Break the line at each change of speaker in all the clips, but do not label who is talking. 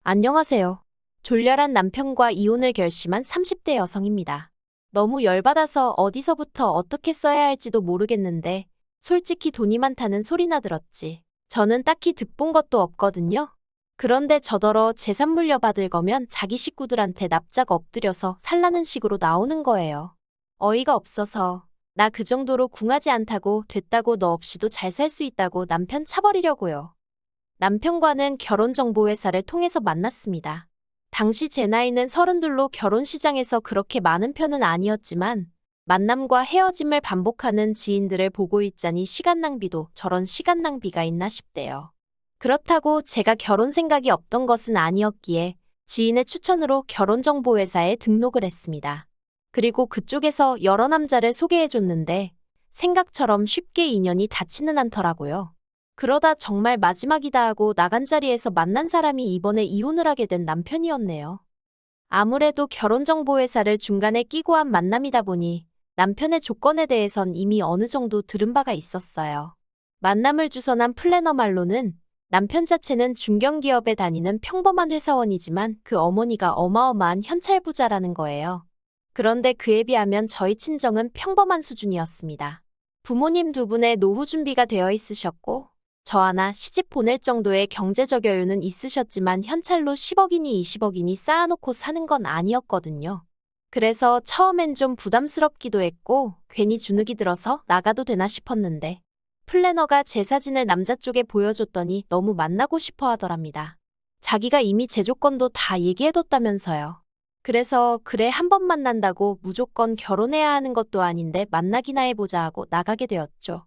안녕하세요. 졸렬한 남편과 이혼을 결심한 30대 여성입니다. 너무 열받아서 어디서부터 어떻게 써야 할지도 모르겠는데 솔직히 돈이 많다는 소리나 들었지. 저는 딱히 득본 것도 없거든요. 그런데 저더러 재산 물려받을 거면 자기 식구들한테 납작 엎드려서 살라는 식으로 나오는 거예요. 어이가 없어서 나 그 정도로 궁하지 않다고 됐다고 너 없이도 잘 살 수 있다고 남편 차버리려고요. 남편과는 결혼정보회사를 통해서 만났습니다. 당시 제 나이는 32로 결혼 시장에서 그렇게 많은 편은 아니었지만 만남과 헤어짐을 반복하는 지인들을 보고 있자니 시간 낭비도 저런 시간 낭비가 있나 싶대요. 그렇다고 제가 결혼 생각이 없던 것은 아니었기에 지인의 추천으로 결혼정보회사에 등록을 했습니다. 그리고 그쪽에서 여러 남자를 소개해줬는데 생각처럼 쉽게 인연이 닿지는 않더라고요. 그러다 정말 마지막이다 하고 나간 자리에서 만난 사람이 이번에 이혼을 하게 된 남편이었네요. 아무래도 결혼정보회사를 중간에 끼고 한 만남이다 보니 남편의 조건에 대해선 이미 어느 정도 들은 바가 있었어요. 만남을 주선한 플래너 말로는 남편 자체는 중견기업에 다니는 평범한 회사원이지만 그 어머니가 어마어마한 현찰부자라는 거예요. 그런데 그에 비하면 저희 친정은 평범한 수준이었습니다. 부모님 두 분의 노후 준비가 되어 있으셨고 저 하나 시집 보낼 정도의 경제적 여유는 있으셨지만 현찰로 10억이니 20억이니 쌓아놓고 사는 건 아니었거든요. 그래서 처음엔 좀 부담스럽기도 했고 괜히 주눅이 들어서 나가도 되나 싶었는데 플래너가 제 사진을 남자 쪽에 보여줬더니 너무 만나고 싶어 하더랍니다. 자기가 이미 제 조건도 다 얘기해뒀다면서요. 그래서 그래 한 번 만난다고 무조건 결혼해야 하는 것도 아닌데 만나기나 해보자 하고 나가게 되었죠.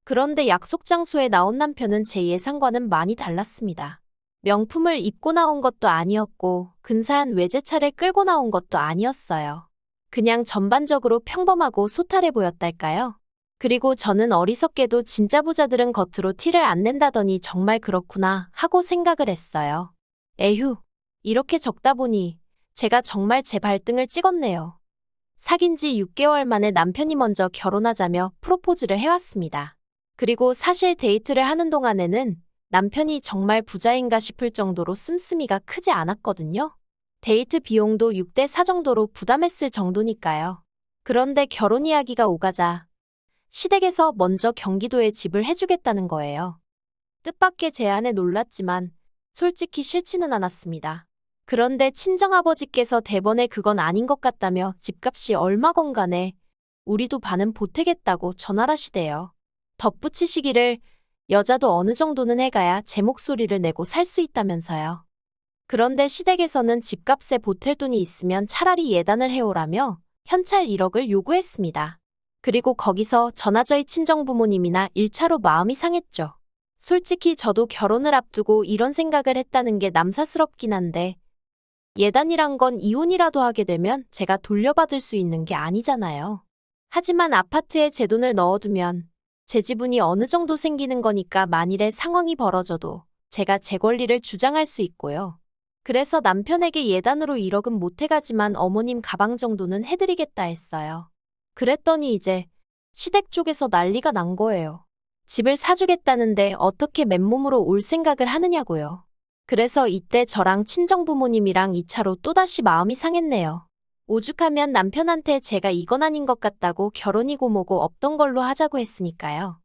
그런데 약속 장소에 나온 남편은 제 예상과는 많이 달랐습니다. 명품을 입고 나온 것도 아니었고 근사한 외제차를 끌고 나온 것도 아니었어요. 그냥 전반적으로 평범하고 소탈해 보였달까요? 그리고 저는 어리석게도 진짜 부자들은 겉으로 티를 안 낸다더니 정말 그렇구나 하고 생각을 했어요. 에휴, 이렇게 적다 보니 제가 정말 제 발등을 찍었네요. 사귄 지 6개월 만에 남편이 먼저 결혼하자며 프로포즈를 해왔습니다. 그리고 사실 데이트를 하는 동안에는 남편이 정말 부자인가 싶을 정도로 씀씀이가 크지 않았거든요. 데이트 비용도 6대 4 정도로 부담했을 정도니까요. 그런데 결혼 이야기가 오가자 시댁에서 먼저 경기도에 집을 해주겠다는 거예요. 뜻밖의 제안에 놀랐지만 솔직히 싫지는 않았습니다. 그런데 친정아버지께서 대번에 그건 아닌 것 같다며 집값이 얼마건 간에 우리도 반은 보태겠다고 전화하시대요. 덧붙이시기를 여자도 어느 정도는 해가야 제 목소리를 내고 살 수 있다면서요. 그런데 시댁에서는 집값에 보탤 돈이 있으면 차라리 예단을 해오라며 현찰 1억을 요구했습니다. 그리고 거기서 저나 저희 친정부모님이나 1차로 마음이 상했죠. 솔직히 저도 결혼을 앞두고 이런 생각을 했다는 게 남사스럽긴 한데 예단이란 건 이혼이라도 하게 되면 제가 돌려받을 수 있는 게 아니잖아요. 하지만 아파트에 제 돈을 넣어두면 제 지분이 어느 정도 생기는 거니까 만일에 상황이 벌어져도 제가 제 권리를 주장할 수 있고요. 그래서 남편에게 예단으로 1억은 못 해가지만 어머님 가방 정도는 해드리겠다 했어요. 그랬더니 이제 시댁 쪽에서 난리가 난 거예요. 집을 사주겠다는데 어떻게 맨몸으로 올 생각을 하느냐고요. 그래서 이때 저랑 친정부모님이랑 2차로 또다시 마음이 상했네요. 오죽하면 남편한테 제가 이건 아닌 것 같다고 결혼이고 뭐고 없던 걸로 하자고 했으니까요.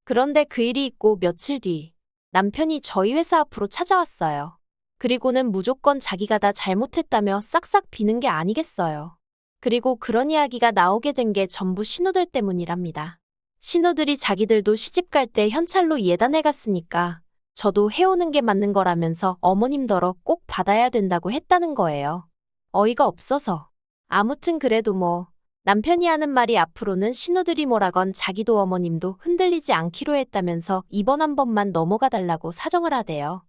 그런데 그 일이 있고 며칠 뒤 남편이 저희 회사 앞으로 찾아왔어요. 그리고는 무조건 자기가 다 잘못했다며 싹싹 비는 게 아니겠어요. 그리고 그런 이야기가 나오게 된 게 전부 신우들 때문이랍니다. 신우들이 자기들도 시집갈 때 현찰로 예단해 갔으니까 저도 해오는 게 맞는 거라면서 어머님더러 꼭 받아야 된다고 했다는 거예요. 어이가 없어서. 아무튼 그래도 뭐 남편이 하는 말이 앞으로는 신우들이 뭐라건 자기도 어머님도 흔들리지 않기로 했다면서 이번 한 번만 넘어가 달라고 사정을 하대요.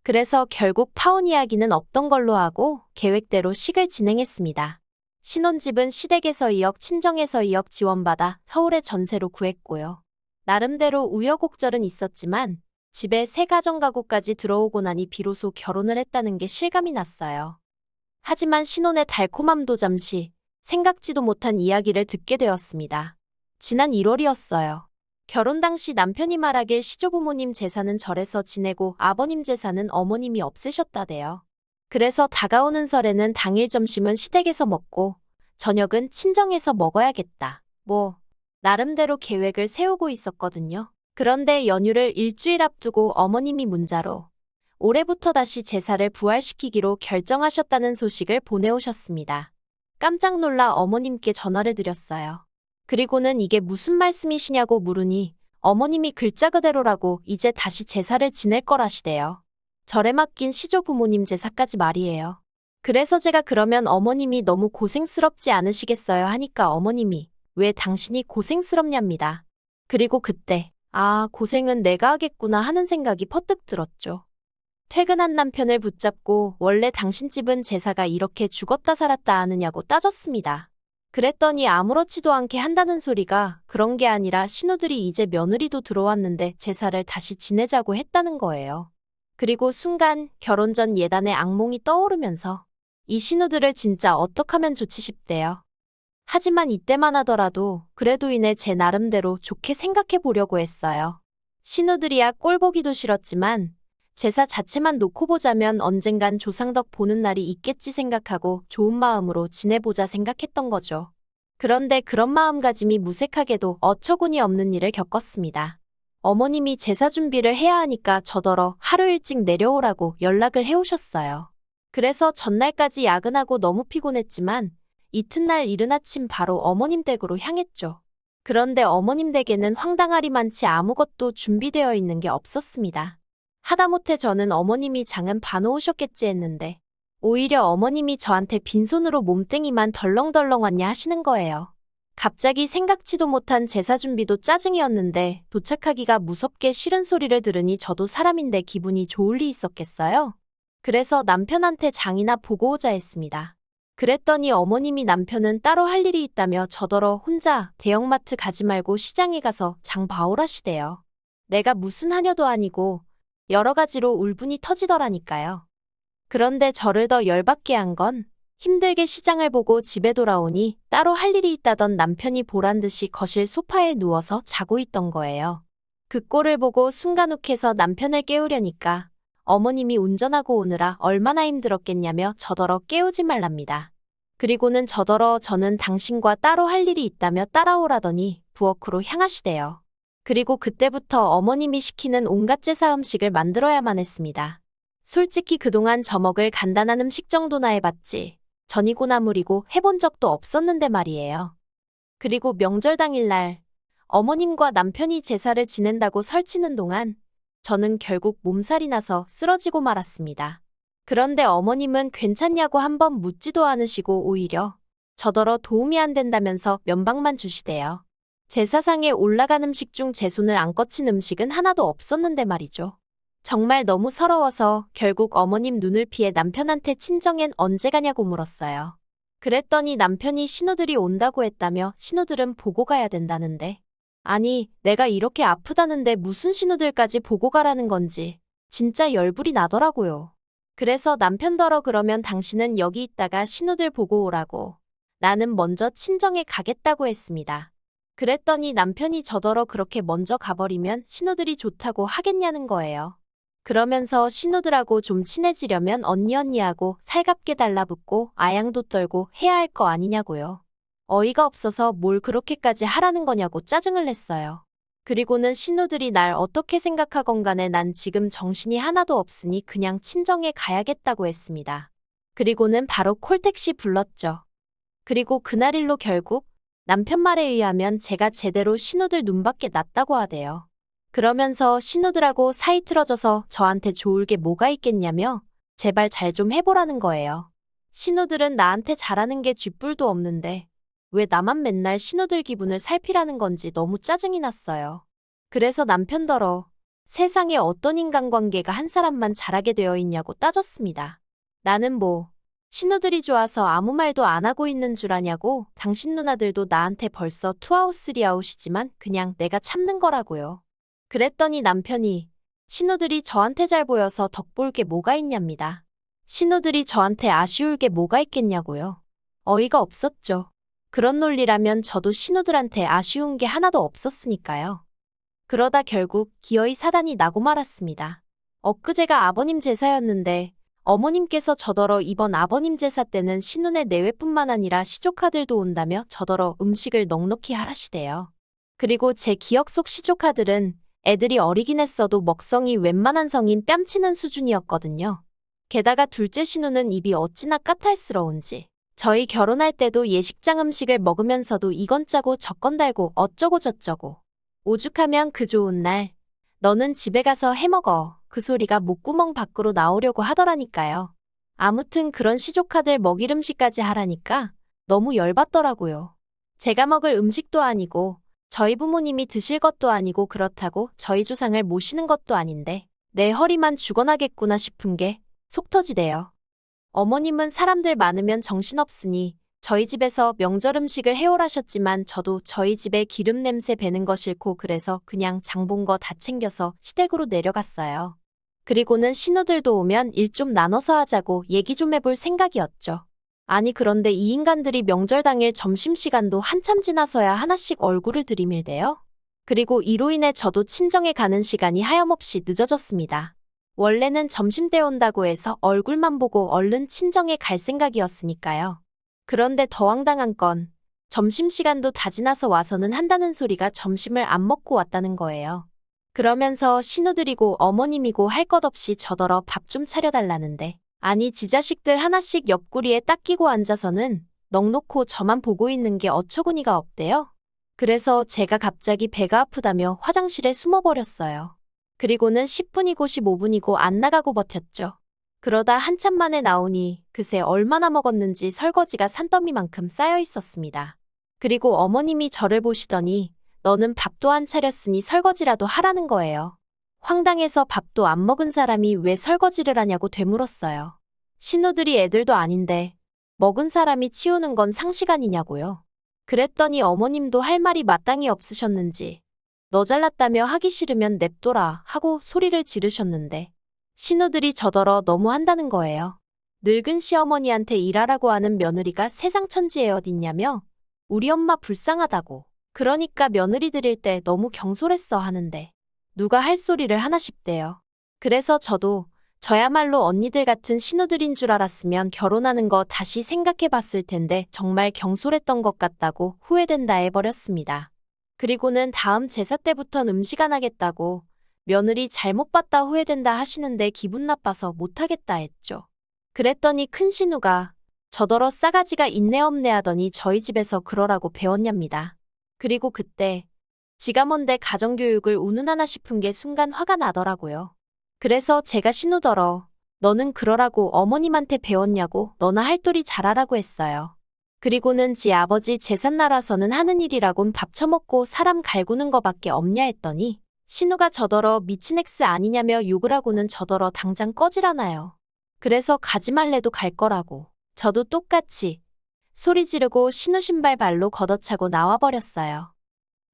그래서 결국 파혼 이야기는 없던 걸로 하고 계획대로 식을 진행했습니다. 신혼집은 시댁에서 2억, 친정에서 2억 지원받아 서울에 전세로 구했고요. 나름대로 우여곡절은 있었지만 집에 새 가정가구까지 들어오고 나니 비로소 결혼을 했다는 게 실감이 났어요. 하지만 신혼의 달콤함도 잠시 생각지도 못한 이야기를 듣게 되었습니다. 지난 1월이었어요. 결혼 당시 남편이 말하길 시조부모님 제사는 절에서 지내고 아버님 제사는 어머님이 없애셨다대요. 그래서 다가오는 설에는 당일 점심은 시댁에서 먹고 저녁은 친정에서 먹어야겠다. 나름대로 계획을 세우고 있었거든요. 그런데 연휴를 일주일 앞두고 어머님이 문자로 올해부터 다시 제사를 부활시키기로 결정하셨다는 소식을 보내오셨습니다. 깜짝 놀라 어머님께 전화를 드렸어요. 그리고는 이게 무슨 말씀이시냐고 물으니 어머님이 글자 그대로라고 이제 다시 제사를 지낼 거라시대요. 절에 맡긴 시조 부모님 제사까지 말이에요. 그래서 제가 그러면 어머님이 너무 고생스럽지 않으시겠어요 하니까 어머님이 왜 당신이 고생스럽냐입니다. 그리고 그때 고생은 내가 하겠구나 하는 생각이 퍼뜩 들었죠. 퇴근한 남편을 붙잡고 원래 당신 집은 제사가 이렇게 죽었다 살았다 하느냐고 따졌습니다. 그랬더니 아무렇지도 않게 한다는 소리가 그런 게 아니라 신우들이 이제 며느리도 들어왔는데 제사를 다시 지내자고 했다는 거예요. 그리고 순간 결혼 전 예단의 악몽이 떠오르면서 이 신우들을 진짜 어떡하면 좋지 싶대요. 하지만 이때만 하더라도 그래도 이내 제 나름대로 좋게 생각해 보려고 했어요. 신우들이야 꼴보기도 싫었지만 제사 자체만 놓고 보자면 언젠간 조상덕 보는 날이 있겠지 생각하고 좋은 마음으로 지내보자 생각했던 거죠. 그런데 그런 마음가짐이 무색하게도 어처구니 없는 일을 겪었습니다. 어머님이 제사 준비를 해야 하니까 저더러 하루 일찍 내려오라고 연락을 해오셨어요. 그래서 전날까지 야근하고 너무 피곤했지만 이튿날 이른 아침 바로 어머님 댁으로 향했죠. 그런데 어머님 댁에는 황당하리만치 아무것도 준비되어 있는 게 없었습니다. 하다못해 저는 어머님이 장은 봐놓으셨겠지 했는데 오히려 어머님이 저한테 빈손으로 몸뚱이만 덜렁덜렁 왔냐 하시는 거예요. 갑자기 생각지도 못한 제사 준비도 짜증이었는데 도착하기가 무섭게 싫은 소리를 들으니 저도 사람인데 기분이 좋을 리 있었겠어요? 그래서 남편한테 장이나 보고 오자 했습니다. 그랬더니 어머님이 남편은 따로 할 일이 있다며 저더러 혼자 대형마트 가지 말고 시장에 가서 장 봐오라시대요. 내가 무슨 하녀도 아니고 여러 가지로 울분이 터지더라니까요. 그런데 저를 더 열받게 한 건 힘들게 시장을 보고 집에 돌아오니 따로 할 일이 있다던 남편이 보란듯이 거실 소파에 누워서 자고 있던 거예요. 그 꼴을 보고 순간 욱해서 남편을 깨우려니까 어머님이 운전하고 오느라 얼마나 힘들었겠냐며 저더러 깨우지 말랍니다. 그리고는 저더러 저는 당신과 따로 할 일이 있다며 따라오라더니 부엌으로 향하시대요. 그리고 그때부터 어머님이 시키는 온갖 제사 음식을 만들어야만 했습니다. 솔직히 그동안 저 먹을 간단한 음식 정도나 해봤지 전이고 나물이고 해본 적도 없었는데 말이에요. 그리고 명절 당일날 어머님과 남편이 제사를 지낸다고 설치는 동안 저는 결국 몸살이 나서 쓰러지고 말았습니다. 그런데 어머님은 괜찮냐고 한번 묻지도 않으시고 오히려 저더러 도움이 안 된다면서 면박만 주시대요. 제사상에 올라간 음식 중 제 손을 안 거친 음식은 하나도 없었는데 말이죠. 정말 너무 서러워서 결국 어머님 눈을 피해 남편한테 친정엔 언제 가냐고 물었어요. 그랬더니 남편이 신우들이 온다고 했다며 신우들은 보고 가야 된다는데. 아니, 내가 이렇게 아프다는데 무슨 신우들까지 보고 가라는 건지 진짜 열불이 나더라고요. 그래서 남편더러 그러면 당신은 여기 있다가 신우들 보고 오라고. 나는 먼저 친정에 가겠다고 했습니다. 그랬더니 남편이 저더러 그렇게 먼저 가버리면 신우들이 좋다고 하겠냐는 거예요. 그러면서 신우들하고 좀 친해지려면 언니하고 살갑게 달라붙고 아양도 떨고 해야 할 거 아니냐고요. 어이가 없어서 뭘 그렇게까지 하라는 거냐고 짜증을 냈어요. 그리고는 신우들이 날 어떻게 생각하건 간에 난 지금 정신이 하나도 없으니 그냥 친정에 가야겠다고 했습니다. 그리고는 바로 콜택시 불렀죠. 그리고 그날 일로 결국 남편 말에 의하면 제가 제대로 신우들 눈밖에 났다고 하대요. 그러면서 신우들하고 사이 틀어져서 저한테 좋을 게 뭐가 있겠냐며 제발 잘 좀 해보라는 거예요. 신우들은 나한테 잘하는 게 쥐뿔도 없는데 왜 나만 맨날 신우들 기분을 살피라는 건지 너무 짜증이 났어요. 그래서 남편더러 세상에 어떤 인간관계가 한 사람만 잘하게 되어 있냐고 따졌습니다. 나는 신우들이 좋아서 아무 말도 안 하고 있는 줄 아냐고. 당신 누나들도 나한테 벌써 투아웃 쓰리아웃이지만 그냥 내가 참는 거라고요. 그랬더니 남편이 신우들이 저한테 잘 보여서 덕볼 게 뭐가 있냐입니다. 신우들이 저한테 아쉬울 게 뭐가 있겠냐고요. 어이가 없었죠. 그런 논리라면 저도 신우들한테 아쉬운 게 하나도 없었으니까요. 그러다 결국 기어이 사단이 나고 말았습니다. 엊그제가 아버님 제사였는데 어머님께서 저더러 이번 아버님 제사 때는 신혼의 내외뿐만 아니라 시조카들도 온다며 저더러 음식을 넉넉히 하라시대요. 그리고 제 기억 속 시조카들은 애들이 어리긴 했어도 먹성이 웬만한 성인 뺨치는 수준이었거든요. 게다가 둘째 신우는 입이 어찌나 까탈스러운지 저희 결혼할 때도 예식장 음식을 먹으면서도 이건 짜고 저건 달고 어쩌고 저쩌고 오죽하면 그 좋은 날 너는 집에 가서 해먹어 그 소리가 목구멍 밖으로 나오려고 하더라니까요. 아무튼 그런 시조카들 먹일 음식까지 하라니까 너무 열받더라고요. 제가 먹을 음식도 아니고 저희 부모님이 드실 것도 아니고 그렇다고 저희 조상을 모시는 것도 아닌데 내 허리만 죽어나겠구나 싶은 게 속 터지대요. 어머님은 사람들 많으면 정신없으니 저희 집에서 명절 음식을 해오라셨지만 저도 저희 집에 기름 냄새 배는 거 싫고 그래서 그냥 장본 거 다 챙겨서 시댁으로 내려갔어요. 그리고는 신우들도 오면 일 좀 나눠서 하자고 얘기 좀 해볼 생각이었죠. 아니 그런데 이 인간들이 명절 당일 점심시간도 한참 지나서야 하나씩 얼굴을 들이밀대요. 그리고 이로 인해 저도 친정에 가는 시간이 하염없이 늦어졌습니다. 원래는 점심때 온다고 해서 얼굴만 보고 얼른 친정에 갈 생각이었으니까요. 그런데 더 황당한 건 점심시간도 다 지나서 와서는 한다는 소리가 점심을 안 먹고 왔다는 거예요. 그러면서 신우들이고 어머님이고 할 것 없이 저더러 밥 좀 차려달라는데 아니 지 자식들 하나씩 옆구리에 딱 끼고 앉아서는 넋놓고 저만 보고 있는 게 어처구니가 없대요. 그래서 제가 갑자기 배가 아프다며 화장실에 숨어버렸어요. 그리고는 10분이고 15분이고 안 나가고 버텼죠. 그러다 한참 만에 나오니 그새 얼마나 먹었는지 설거지가 산더미만큼 쌓여 있었습니다. 그리고 어머님이 저를 보시더니 너는 밥도 안 차렸으니 설거지라도 하라는 거예요. 황당해서 밥도 안 먹은 사람이 왜 설거지를 하냐고 되물었어요. 신우들이 애들도 아닌데 먹은 사람이 치우는 건 상식 아니냐고요. 그랬더니 어머님도 할 말이 마땅히 없으셨는지 너 잘났다며 하기 싫으면 냅둬라 하고 소리를 지르셨는데 신우들이 저더러 너무 한다는 거예요. 늙은 시어머니한테 일하라고 하는 며느리가 세상 천지에 어딨냐며 우리 엄마 불쌍하다고 그러니까 며느리 드릴 때 너무 경솔했어 하는데 누가 할 소리를 하나 싶대요. 그래서 저도 저야말로 언니들 같은 신우들인 줄 알았으면 결혼하는 거 다시 생각해 봤을 텐데 정말 경솔했던 것 같다고 후회된다 해버렸습니다. 그리고는 다음 제사 때부턴 음식 안 하겠다고 며느리 잘못 봤다 후회된다 하시는데 기분 나빠서 못하겠다 했죠. 그랬더니 큰 신우가 저더러 싸가지가 있네 없네 하더니 저희 집에서 그러라고 배웠냐입니다. 그리고 그때 지가 뭔데 가정교육을 운운하나 싶은 게 순간 화가 나더라고요. 그래서 제가 신우더러 너는 그러라고 어머님한테 배웠냐고 너나 할도리 잘하라고 했어요. 그리고는 지 아버지 제삿날 와서는 하는 일이라곤 밥 처먹고 사람 갈구는 거밖에 없냐 했더니 신우가 저더러 미친 엑스 아니냐며 욕을 하고는 저더러 당장 꺼지라나요. 그래서 가지 말래도 갈 거라고. 저도 똑같이 소리 지르고 신우 신발 발로 걷어차고 나와버렸어요.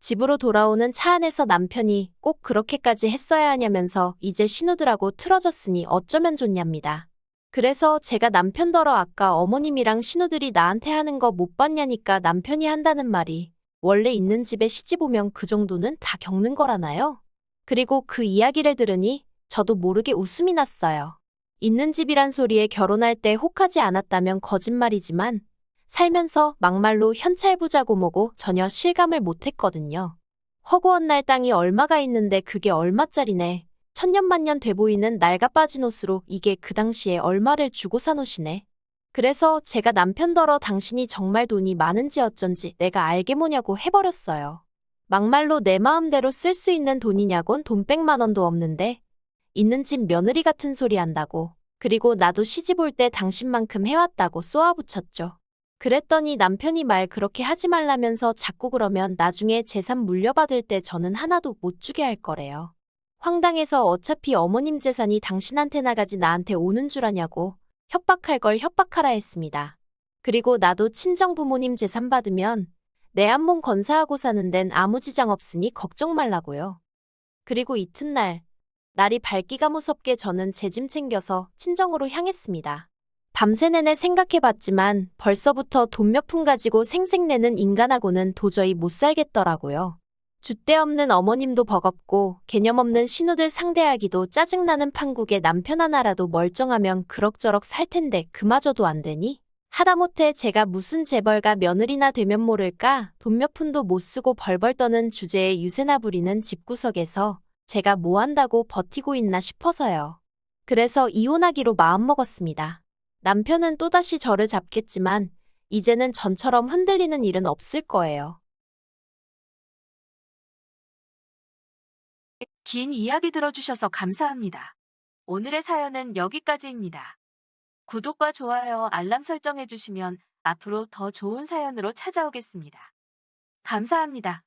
집으로 돌아오는 차 안에서 남편이 꼭 그렇게까지 했어야 하냐면서 이제 신우들하고 틀어졌으니 어쩌면 좋냐입니다. 그래서 제가 남편더러 아까 어머님이랑 신우들이 나한테 하는 거 못 봤냐니까 남편이 한다는 말이 원래 있는 집에 시집 오면 그 정도는 다 겪는 거라나요? 그리고 그 이야기를 들으니 저도 모르게 웃음이 났어요. 있는 집이란 소리에 결혼할 때 혹하지 않았다면 거짓말이지만 살면서 막말로 현찰부자고 뭐고 전혀 실감을 못했거든요. 허구한 날 땅이 얼마가 있는데 그게 얼마짜리네. 천년만년 돼 보이는 낡아 빠진 옷으로 이게 그 당시에 얼마를 주고 산 옷이네. 그래서 제가 남편더러 당신이 정말 돈이 많은지 어쩐지 내가 알게 뭐냐고 해버렸어요. 막말로 내 마음대로 쓸 수 있는 돈이냐곤 돈 100만 원도 없는데 있는 집 며느리 같은 소리 한다고. 그리고 나도 시집 올 때 당신만큼 해왔다고 쏘아붙였죠. 그랬더니 남편이 말 그렇게 하지 말라면서 자꾸 그러면 나중에 재산 물려받을 때 저는 하나도 못 주게 할 거래요. 황당해서 어차피 어머님 재산이 당신한테 나가지 나한테 오는 줄 아냐고 협박할 걸 협박하라 했습니다. 그리고 나도 친정 부모님 재산 받으면 내 한 몸 건사하고 사는 데는 아무 지장 없으니 걱정 말라고요. 그리고 이튿날 날이 밝기가 무섭게 저는 제 짐 챙겨서 친정으로 향했습니다. 밤새 내내 생각해봤지만 벌써부터 돈 몇 푼 가지고 생색내는 인간하고는 도저히 못 살겠더라고요. 줏대 없는 어머님도 버겁고 개념 없는 신우들 상대하기도 짜증나는 판국에 남편 하나라도 멀쩡하면 그럭저럭 살 텐데 그마저도 안 되니? 하다못해 제가 무슨 재벌가 며느리나 되면 모를까 돈 몇 푼도 못 쓰고 벌벌 떠는 주제에 유세나 부리는 집구석에서 제가 뭐 한다고 버티고 있나 싶어서요. 그래서 이혼하기로 마음먹었습니다. 남편은 또다시 저를 잡겠지만 이제는 전처럼 흔들리는 일은 없을 거예요.
긴 이야기 들어주셔서 감사합니다. 오늘의 사연은 여기까지입니다. 구독과 좋아요, 알람 설정해주시면 앞으로 더 좋은 사연으로 찾아오겠습니다. 감사합니다.